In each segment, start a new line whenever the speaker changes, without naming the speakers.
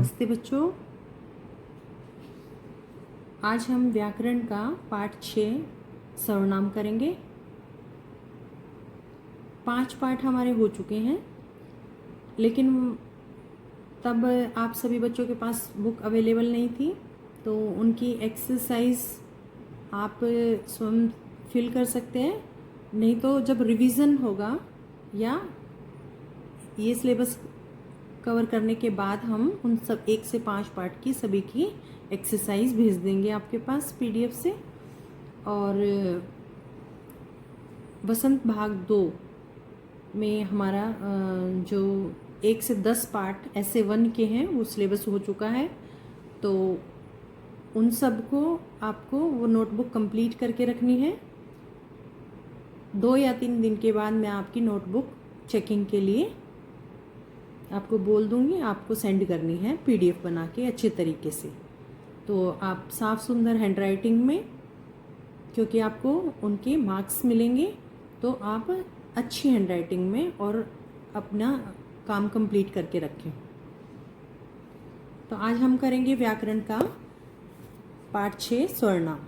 नमस्ते बच्चों। आज हम व्याकरण का पाठ 6 सर्वनाम करेंगे। 5 पाठ हमारे हो चुके हैं, लेकिन तब आप सभी बच्चों के पास बुक अवेलेबल नहीं थी, तो उनकी एक्सरसाइज आप स्वयं फिल कर सकते हैं। नहीं तो जब रिवीजन होगा या ये सिलेबस कवर करने के बाद हम उन सब 1 से 5 पार्ट की सभी की एक्सरसाइज भेज देंगे आपके पास पीडीएफ से। और बसंत भाग 2 में हमारा जो 1 से 10 पार्ट ऐसे 1 के हैं वो सिलेबस हो चुका है, तो उन सब को आपको वो नोटबुक कंप्लीट करके रखनी है। 2 या 3 दिन के बाद मैं आपकी नोटबुक चेकिंग के लिए आपको बोल दूंगी, आपको सेंड करनी है पीडीएफ बना के अच्छे तरीके से। तो आप साफ सुंदर हैंडराइटिंग में, क्योंकि आपको उनके मार्क्स मिलेंगे, तो आप अच्छी हैंडराइटिंग में और अपना काम कंप्लीट करके रखें। तो आज हम करेंगे व्याकरण का पाठ 6 सर्वनाम।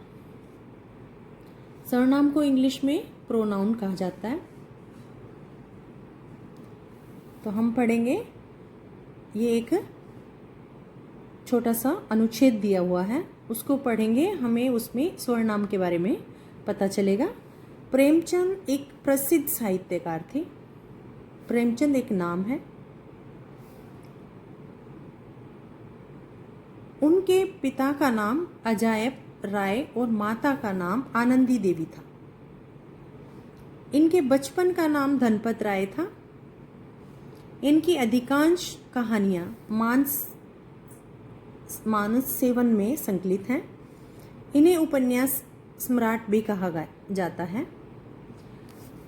सर्वनाम को इंग्लिश में प्रोनाउन कहा जाता है। तो हम पढ़ेंगे, ये एक छोटा सा अनुच्छेद दिया हुआ है, उसको पढ़ेंगे, हमें उसमें सर्वनाम के बारे में पता चलेगा। प्रेमचंद एक प्रसिद्ध साहित्यकार थे। प्रेमचंद एक नाम है। उनके पिता का नाम अजायब राय और माता का नाम आनंदी देवी था। इनके बचपन का नाम धनपत राय था। इनकी अधिकांश कहानियाँ मानस सेवन में संकलित हैं। इन्हें उपन्यास सम्राट भी कहा जाता है।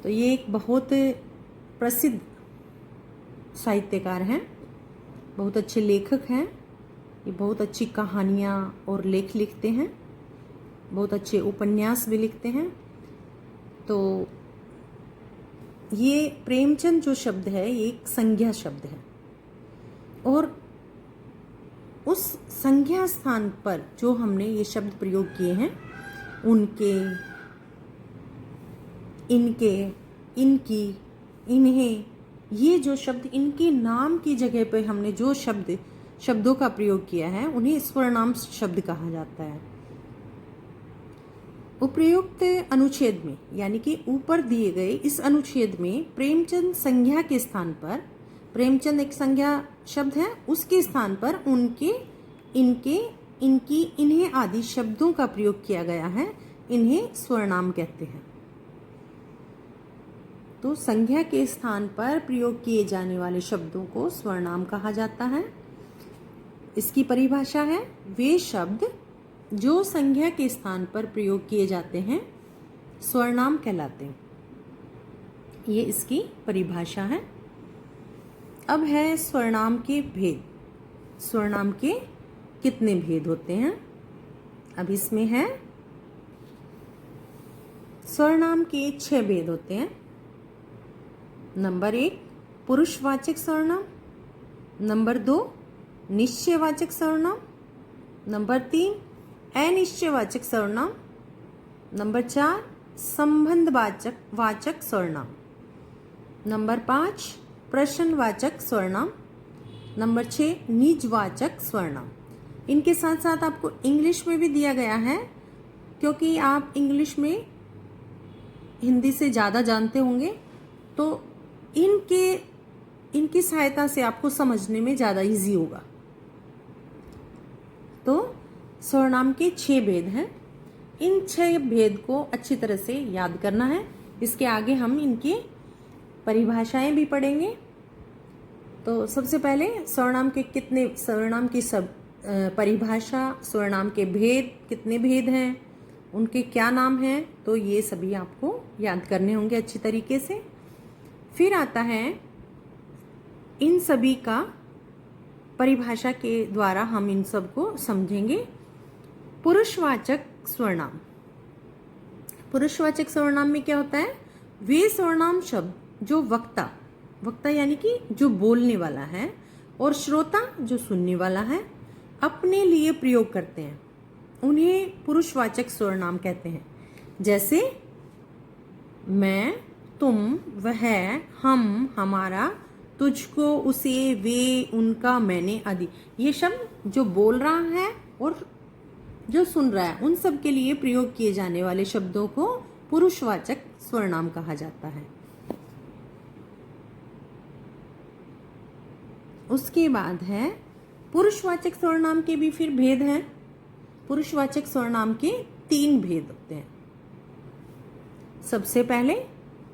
तो ये एक बहुत प्रसिद्ध साहित्यकार हैं, बहुत अच्छे लेखक हैं। ये बहुत अच्छी कहानियाँ और लेख लिखते हैं, बहुत अच्छे उपन्यास भी लिखते हैं। तो ये प्रेमचंद जो शब्द है, ये एक संज्ञा शब्द है, और उस संज्ञा स्थान पर जो हमने ये शब्द प्रयोग किए हैं, उनके, इनके, इनकी, इन्हें, ये जो शब्द इनके नाम की जगह पे हमने जो शब्दों का प्रयोग किया है, उन्हें सर्वनाम शब्द कहा जाता है। उपयुक्त अनुच्छेद में, यानी कि ऊपर दिए गए इस अनुच्छेद में प्रेमचंद संज्ञा के स्थान पर, प्रेमचंद एक संज्ञा शब्द है, उसके स्थान पर उनके, इनके, इनकी, इन्हें आदि शब्दों का प्रयोग किया गया है। इन्हें सर्वनाम कहते हैं। तो संज्ञा के स्थान पर प्रयोग किए जाने वाले शब्दों को सर्वनाम कहा जाता है। इसकी परिभाषा है, वे शब्द जो संज्ञा के स्थान पर प्रयोग किए जाते हैं सर्वनाम कहलाते हैं। ये इसकी परिभाषा है। अब है सर्वनाम के भेद। सर्वनाम के कितने भेद होते हैं? अब इसमें है, सर्वनाम के 6 भेद होते हैं। नंबर 1 पुरुषवाचक सर्वनाम, नंबर 2 निश्चयवाचक सर्वनाम, नंबर 3 अनिश्चयवाचक सर्वनाम, नंबर 4 संबंधवाचक सर्वनाम, नंबर 5 प्रश्नवाचक सर्वनाम, नंबर 6 निजवाचक सर्वनाम। इनके साथ साथ आपको इंग्लिश में भी दिया गया है, क्योंकि आप इंग्लिश में हिंदी से ज़्यादा जानते होंगे, तो इनकी सहायता से आपको समझने में ज़्यादा इजी होगा। तो सर्वनाम के 6 भेद हैं। इन 6 भेद को अच्छी तरह से याद करना है। इसके आगे हम इनकी परिभाषाएं भी पढ़ेंगे। तो सबसे पहले सर्वनाम के कितने, सर्वनाम की सब परिभाषा, सर्वनाम के भेद, कितने भेद हैं, उनके क्या नाम हैं, तो ये सभी आपको याद करने होंगे अच्छी तरीके से। फिर आता है इन सभी का परिभाषा के द्वारा हम इन सब को समझेंगे। पुरुषवाचक सर्वनाम। पुरुषवाचक सर्वनाम में क्या होता है? वे सर्वनाम शब्द जो वक्ता यानी कि जो बोलने वाला है, और श्रोता जो सुनने वाला है अपने लिए प्रयोग करते हैं उन्हें पुरुषवाचक सर्वनाम कहते हैं। जैसे मैं, तुम, वह, हम, हमारा, तुझको, उसे, वे, उनका, मैंने आदि। ये शब्द जो बोल रहा है और जो सुन रहा है उन सब के लिए प्रयोग किए जाने वाले शब्दों को पुरुषवाचक सर्वनाम कहा जाता है। उसके बाद है पुरुषवाचक सर्वनाम के भी फिर भेद हैं। पुरुषवाचक सर्वनाम के 3 भेद होते हैं। सबसे पहले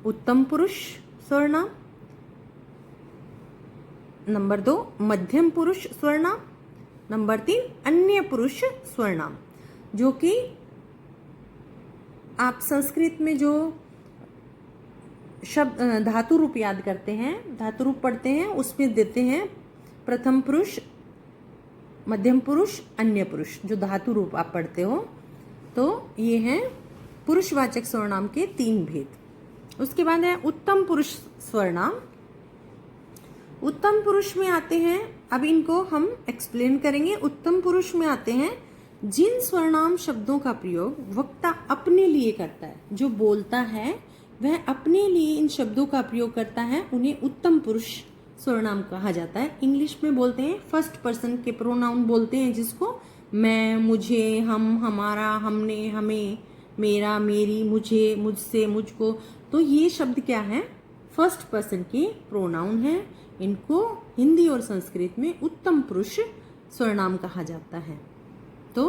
उत्तम पुरुष सर्वनाम, नंबर 2 मध्यम पुरुष सर्वनाम, नंबर 3 अन्य पुरुष सर्वनाम। जो कि आप संस्कृत में जो शब्द धातु रूप याद करते हैं, धातु रूप पढ़ते हैं, उसमें देते हैं प्रथम पुरुष, मध्यम पुरुष, अन्य पुरुष। जो धातु रूप आप पढ़ते हो तो ये हैं पुरुषवाचक सर्वनाम के 3 भेद। उसके बाद है उत्तम पुरुष सर्वनाम। उत्तम पुरुष में आते हैं, अब इनको हम एक्सप्लेन करेंगे। उत्तम पुरुष में आते हैं जिन सर्वनाम शब्दों का प्रयोग वक्ता अपने लिए करता है, जो बोलता है वह अपने लिए इन शब्दों का प्रयोग करता है, उन्हें उत्तम पुरुष सर्वनाम कहा जाता है। इंग्लिश में बोलते हैं फर्स्ट पर्सन के प्रोनाउन बोलते हैं, जिसको मैं, मुझे, हम, हमारा, हमने, हमें, मेरा, मेरी, मुझे, मुझसे, मुझको। तो ये शब्द क्या है? फर्स्ट पर्सन के प्रोनाउन है। इनको हिंदी और संस्कृत में उत्तम पुरुष सर्वनाम कहा जाता है। तो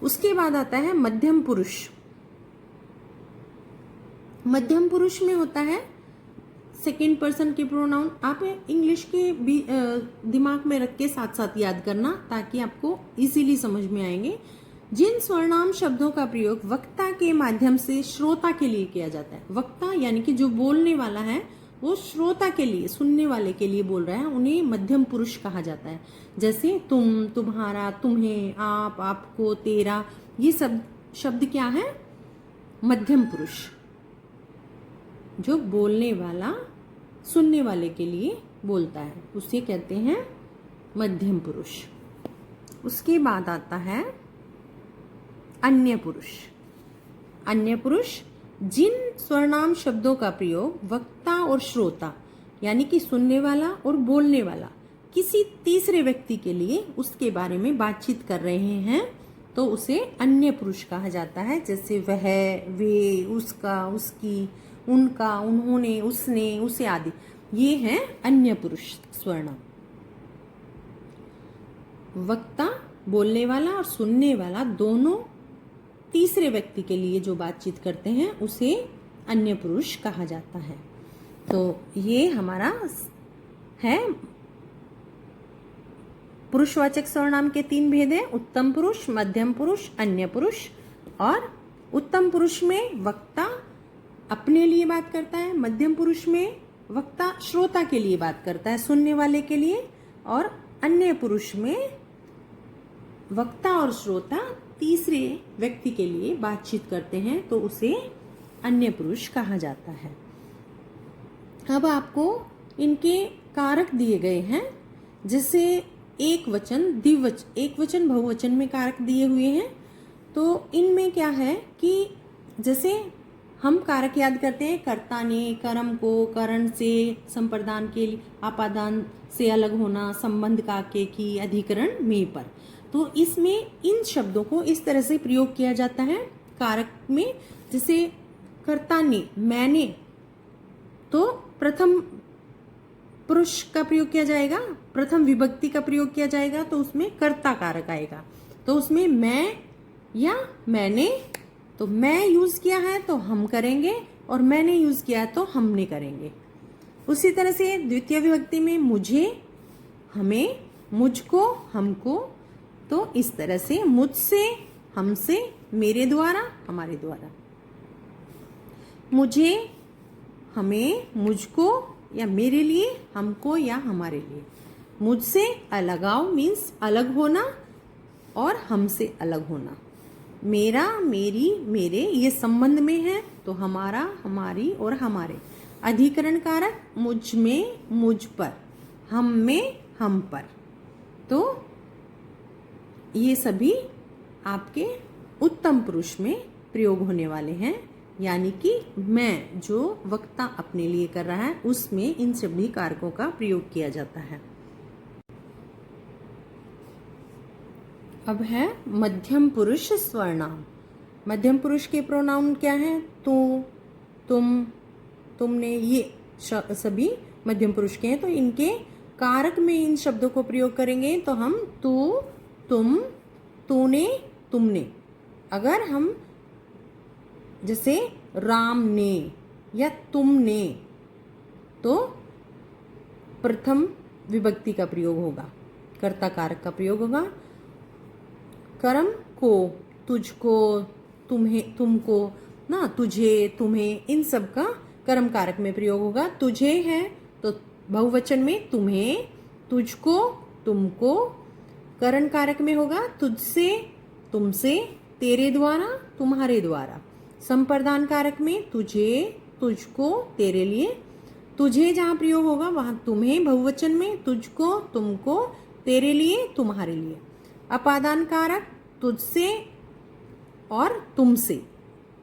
उसके बाद आता है मध्यम पुरुष। मध्यम पुरुष में होता है सेकेंड पर्सन के प्रोनाउन। आप इंग्लिश के भी दिमाग में रख के साथ साथ याद करना, ताकि आपको इजीली समझ में आएंगे। जिन सर्वनाम शब्दों का प्रयोग वक्ता के माध्यम से श्रोता के लिए किया जाता है, वक्ता यानी कि जो बोलने वाला है वो श्रोता के लिए, सुनने वाले के लिए बोल रहा है, उन्हें मध्यम पुरुष कहा जाता है। जैसे तुम, तुम्हारा, तुम्हें, आप, आपको, तेरा, ये सब शब्द क्या है? मध्यम पुरुष। जो बोलने वाला सुनने वाले के लिए बोलता है उसे कहते हैं मध्यम पुरुष। उसके बाद आता है अन्य पुरुष। अन्य पुरुष जिन सर्वनाम शब्दों का प्रयोग वक्ता और श्रोता यानी कि सुनने वाला और बोलने वाला किसी तीसरे व्यक्ति के लिए उसके बारे में बातचीत कर रहे हैं तो उसे अन्य पुरुष कहा जाता है। जैसे वह, वे, उसका, उसकी, उनका, उन्होंने, उसने, उसे आदि। ये हैं अन्य पुरुष सर्वनाम। वक्ता, बोलने वाला और सुनने वाला दोनों तीसरे व्यक्ति के लिए जो बातचीत करते हैं उसे अन्य पुरुष कहा जाता है। तो ये हमारा है पुरुषवाचक सर्वनाम के 3 भेद हैं। उत्तम पुरुष, मध्यम पुरुष, अन्य पुरुष। और उत्तम पुरुष में वक्ता अपने लिए बात करता है, मध्यम पुरुष में वक्ता श्रोता के लिए बात करता है, सुनने वाले के लिए, और अन्य पुरुष में वक्ता और श्रोता तीसरे व्यक्ति के लिए बातचीत करते हैं तो उसे अन्य पुरुष कहा जाता है। अब आपको इनके कारक दिए गए हैं, जैसे एक वचन, द्विवचन, एक वचन, बहुवचन में कारक दिए हुए हैं। तो इनमें क्या है कि जैसे हम कारक याद करते हैं, कर्ता ने, कर्म को, करण से, संप्रदान के लिए, आपादान से अलग होना, संबंध का, के, की, अधिकरण, में पर। तो इसमें इन शब्दों को इस तरह से प्रयोग किया जाता है कारक में। जैसे कर्ता ने, मैंने, तो प्रथम पुरुष का प्रयोग किया जाएगा, प्रथम विभक्ति का प्रयोग किया जाएगा, तो उसमें कर्ता कारक आएगा। तो उसमें मैं या मैंने, तो मैं यूज किया है तो हम करेंगे, और मैंने यूज किया है तो हमने करेंगे। उसी तरह से द्वितीय विभक्ति में मुझे, हमें, मुझको, हमको। तो इस तरह से मुझसे, हमसे, मेरे द्वारा, हमारे द्वारा। मुझे, हमें, मुझको या मेरे लिए, हमको या हमारे लिए। मुझसे अलगाव मीन्स अलग होना, और हमसे अलग होना। मेरा, मेरी, मेरे ये संबंध में है तो हमारा, हमारी और हमारे। अधिकरण कारक मुझ में, मुझ पर, हम में, हम पर। तो ये सभी आपके उत्तम पुरुष में प्रयोग होने वाले हैं, यानी कि मैं जो वक्ता अपने लिए कर रहा है उसमें इन सभी कारकों का प्रयोग किया जाता है। अब है मध्यम पुरुष स्वर्णाम। मध्यम पुरुष के प्रोनाउन क्या हैं? तू, तुम, तुमने, ये सभी मध्यम पुरुष के हैं। तो इनके कारक में इन शब्दों को प्रयोग करेंगे तो हम तू, तुम, तूने, तुमने। अगर हम जैसे राम ने या तुमने, तो प्रथम विभक्ति का प्रयोग होगा, कर्ता कारक का प्रयोग होगा। कर्म को, तुझको, तुम्हें, तुमको ना, तुझे, तुम्हें, इन सब का कर्म कारक में प्रयोग होगा। तुझे है तो बहुवचन में तुम्हें, तुझको, तुमको। करण कारक में होगा तुझसे, तुमसे, तेरे द्वारा, तुम्हारे द्वारा। संप्रदान कारक में तुझे, तुझको, तेरे लिए। तुझे जहाँ प्रयोग होगा वहाँ तुम्हें बहुवचन में, तुझको, तुमको, तेरे लिए, तुम्हारे लिए। अपादान कारक तुझसे और तुमसे।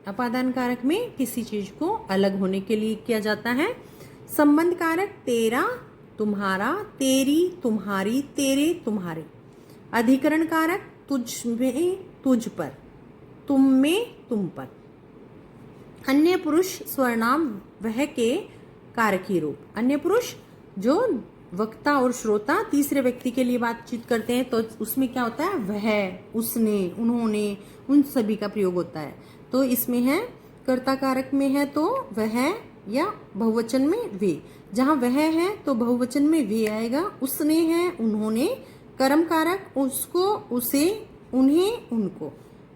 अपादान कारक में किसी चीज को अलग होने के लिए किया जाता है। संबंध कारक तेरा, तुम्हारा, तेरी, तुम्हारी, तेरे, तुम्हारे। अधिकरण कारक तुझ में, तुझ पर, तुम में, तुम पर। अन्य पुरुष स्वर्णाम वह के कारकी रूप। अन्य पुरुष जो वक्ता और श्रोता तीसरे व्यक्ति के लिए बातचीत करते हैं, तो उसमें क्या होता है? वह, उसने, उन्होंने, उन सभी का प्रयोग होता है। तो इसमें है कर्ता कारक में है तो वह, या बहुवचन में वे। जहाँ वह है तो बहुवचन में वे आएगा। उसने है, उन्होंने। कर्म कारक उसको, उसे, उन्हें, उनको।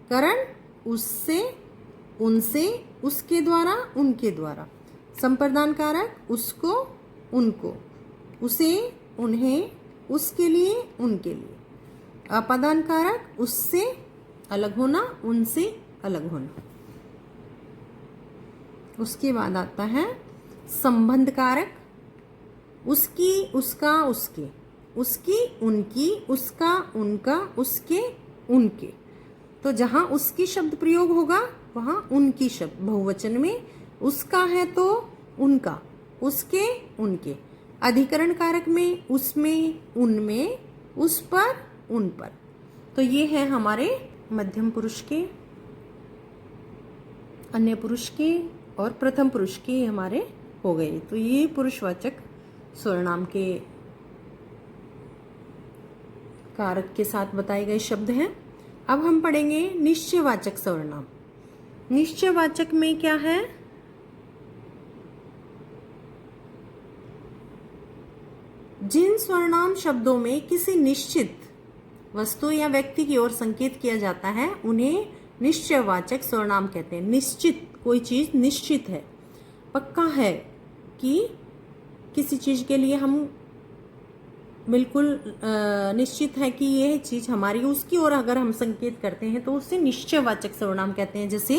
करण उससे, उनसे, उसके द्वारा, उनके द्वारा। संप्रदान कारक उसको, उनको, उसे, उन्हें, उसके लिए, उनके लिए। अपादान कारक उससे अलग होना, उनसे अलग होना। उसके बाद आता है संबंध कारक उसकी, उसका, उसके, उसकी, उनकी, उसका, उनका, उसके, उनके। तो जहां उसकी शब्द प्रयोग होगा वहां उनकी शब्द बहुवचन में। उसका है तो उनका, उसके, उनके। अधिकरण कारक में उसमें, उनमें, उस पर, उन पर। तो ये है हमारे मध्यम पुरुष के, अन्य पुरुष के और प्रथम पुरुष के हमारे हो गए। तो ये पुरुषवाचक सर्वनाम के कारक के साथ बताए गए शब्द हैं। अब हम पढ़ेंगे निश्चयवाचक सर्वनाम। निश्चयवाचक में क्या है? जिन सर्वनाम शब्दों में किसी निश्चित वस्तु या व्यक्ति की ओर संकेत किया जाता है उन्हें निश्चयवाचक सर्वनाम कहते हैं। निश्चित, कोई चीज निश्चित है, पक्का है कि किसी चीज के लिए हम बिल्कुल निश्चित है कि यह चीज हमारी, उसकी ओर अगर हम संकेत करते हैं तो उसे निश्चयवाचक सर्वनाम कहते हैं। जैसे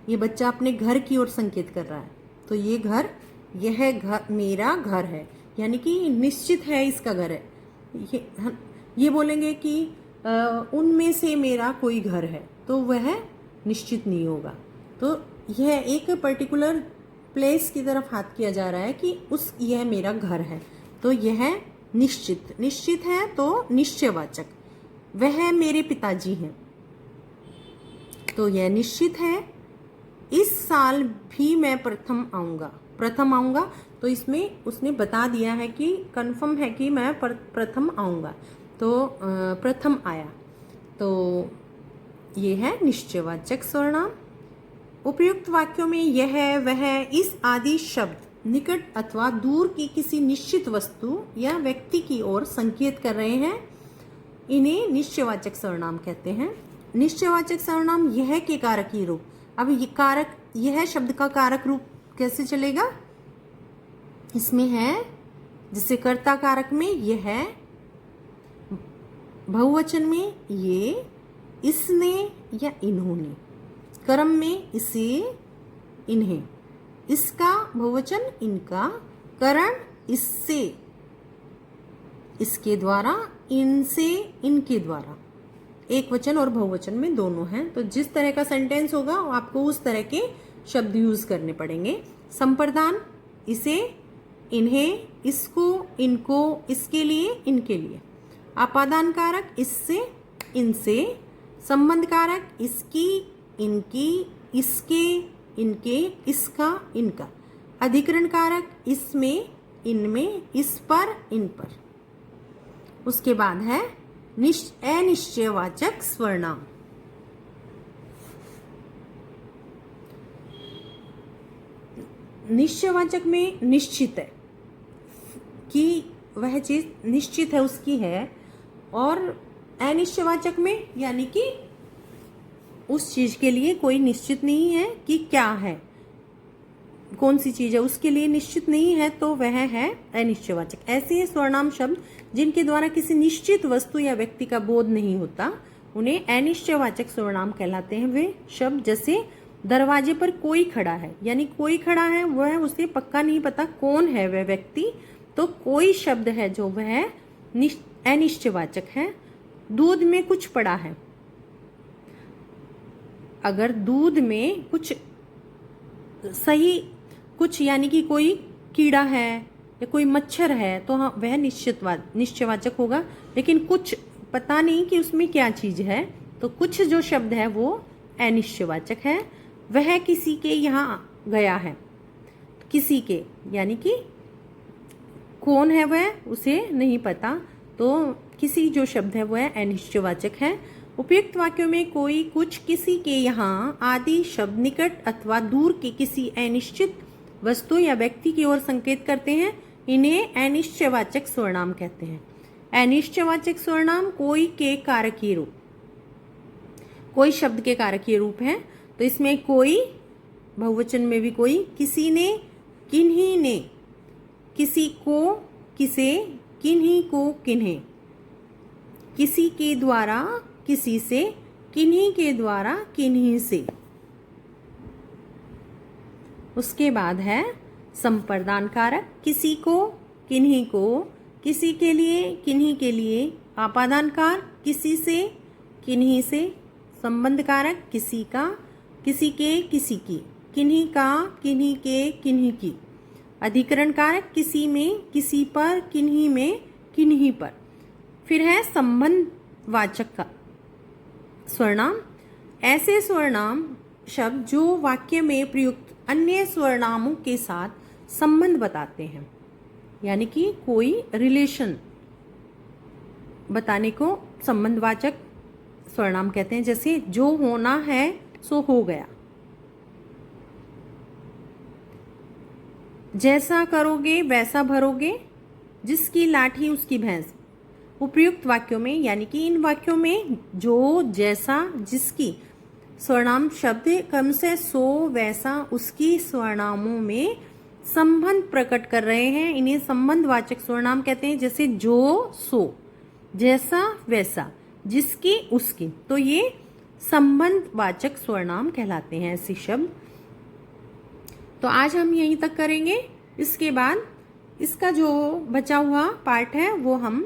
ये बच्चा अपने घर की ओर संकेत कर रहा है, तो ये घर, यह घर मेरा घर है, यानी कि निश्चित है इसका घर है। ये बोलेंगे कि उनमें से मेरा कोई घर है, तो वह निश्चित नहीं होगा। तो यह एक पर्टिकुलर प्लेस की तरफ हाथ किया जा रहा है कि यह मेरा घर है, तो यह निश्चित, निश्चित है तो निश्चयवाचक। वह मेरे पिताजी हैं, तो यह निश्चित है। इस साल भी मैं प्रथम आऊँगा, प्रथम आऊँगा, तो इसमें उसने बता दिया है कि कंफर्म है कि मैं प्रथम आऊँगा, तो प्रथम आया, तो ये है निश्चयवाचक सर्वनाम। उपयुक्त वाक्यों में यह, वह, इस आदि शब्द निकट अथवा दूर की किसी निश्चित वस्तु या व्यक्ति की ओर संकेत कर रहे हैं, इन्हें निश्चयवाचक सर्वनाम कहते हैं। निश्चयवाचक सर्वनाम यह के कारकी रूप। अब ये कारक, यह शब्द का कारक रूप कैसे चलेगा? इसमें है जैसे कर्ता कारक में यह, बहुवचन में ये, इसने या इन्होंने, कर्म में इसे, इन्हें, इसका बहुवचन इनका, करण इससे, इसके द्वारा, इनसे, इनके द्वारा। एक वचन और बहुवचन में दोनों हैं, तो जिस तरह का सेंटेंस होगा आपको उस तरह के शब्द यूज करने पड़ेंगे। संप्रदान, इसे, इन्हें, इसको, इनको, इसके लिए, इनके लिए। आपादान कारक, इससे, इनसे। संबंध कारक, इसकी, इनकी, इसके, इनके, इसका, इनका। अधिकरण कारक, इसमें, इनमें, इस पर, इन पर। उसके बाद है अनिश्चयवाचक स्वर्णाम। निश्चयवाचक में निश्चित है कि वह चीज निश्चित है, उसकी है, और अनिश्चयवाचक में यानी कि उस चीज के लिए कोई निश्चित नहीं है कि क्या है, कौन सी चीज है, उसके लिए निश्चित नहीं है, तो वह है अनिश्चयवाचक। ऐसे स्वर्णाम शब्द जिनके द्वारा किसी निश्चित वस्तु या व्यक्ति का बोध नहीं होता, उन्हें अनिश्चयवाचक स्वर्णाम कहलाते हैं। वे शब्द जैसे दरवाजे पर कोई खड़ा है, यानी कोई खड़ा है, वह उसे पक्का नहीं पता कौन है वह व्यक्ति, तो कोई शब्द है जो वह अनिश्चयवाचक है। दूध में कुछ पड़ा है, अगर दूध में कुछ सही, कुछ यानी कि कोई कीड़ा है या कोई मच्छर है, तो हाँ वह निश्चयवाचक होगा। लेकिन कुछ पता नहीं कि उसमें क्या चीज है, तो कुछ जो शब्द है वो अनिश्चयवाचक है। वह किसी के यहाँ गया है, किसी के यानी कि कौन है वह उसे नहीं पता, तो किसी जो शब्द है वह अनिश्चयवाचक है। उपयुक्त वाक्यों में कोई, कुछ, किसी के यहाँ आदि शब्द निकट अथवा दूर के किसी अनिश्चित वस्तु या व्यक्ति की ओर संकेत करते हैं, इन्हें अनिश्चयवाचक स्वर्णाम कहते हैं। अनिश्चयवाचक स्वर्णाम कोई के कारकीय रूप, कोई शब्द के कारकीय रूप है, तो इसमें कोई, बहुवचन में भी कोई, किसी ने, किन्हीं ने, किसी को, किसे, किन्हीं को, किन्हें, किसी के द्वारा, किसी से, किन्हीं के द्वारा, किन्हीं से। उसके बाद है संप्रदान कारक, किसी को, किन्हीं को, किसी के लिए, किन्हीं के लिए। आपादान कारक, किसी से, किन्हीं से। संबंध कारक, किसी का, किसी के, किसी की, किन्हीं का, किन्हीं के, किन्हीं की। अधिकरण कारक, किसी में, किसी पर, किन्हीं में, किन्हीं पर। फिर है संबंध वाचक का स्वर्णाम। ऐसे स्वर्णाम शब्द जो वाक्य में प्रयुक्त अन्य स्वर्णामों के साथ संबंध बताते हैं, यानी कि कोई रिलेशन बताने को संबंधवाचक स्वर्णाम कहते हैं। जैसे जो होना है सो हो गया, जैसा करोगे वैसा भरोगे, जिसकी लाठी उसकी भैंस। उपयुक्त वाक्यों में यानी कि इन वाक्यों में जो, जैसा, जिसकी स्वर्णाम शब्द क्रम से सो, वैसा, उसकी स्वर्णामों में संबंध प्रकट कर रहे हैं, इन्हें संबंधवाचक स्वर्णाम कहते हैं। जैसे जो, सो, जैसा, वैसा, जिसकी, उसकी, तो ये संबंधवाचक स्वर्णाम कहलाते हैं ऐसे शब्द। तो आज हम यहीं तक करेंगे, इसके बाद इसका जो बचा हुआ पार्ट है वो हम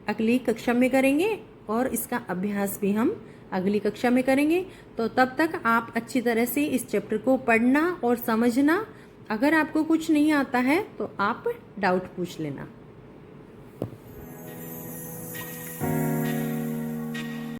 अगली कक्षा में करेंगे, और इसका अभ्यास भी हम अगली कक्षा में करेंगे। तो तब तक आप अच्छी तरह से इस चैप्टर को पढ़ना और समझना। अगर आपको कुछ नहीं आता है तो आप डाउट पूछ लेना।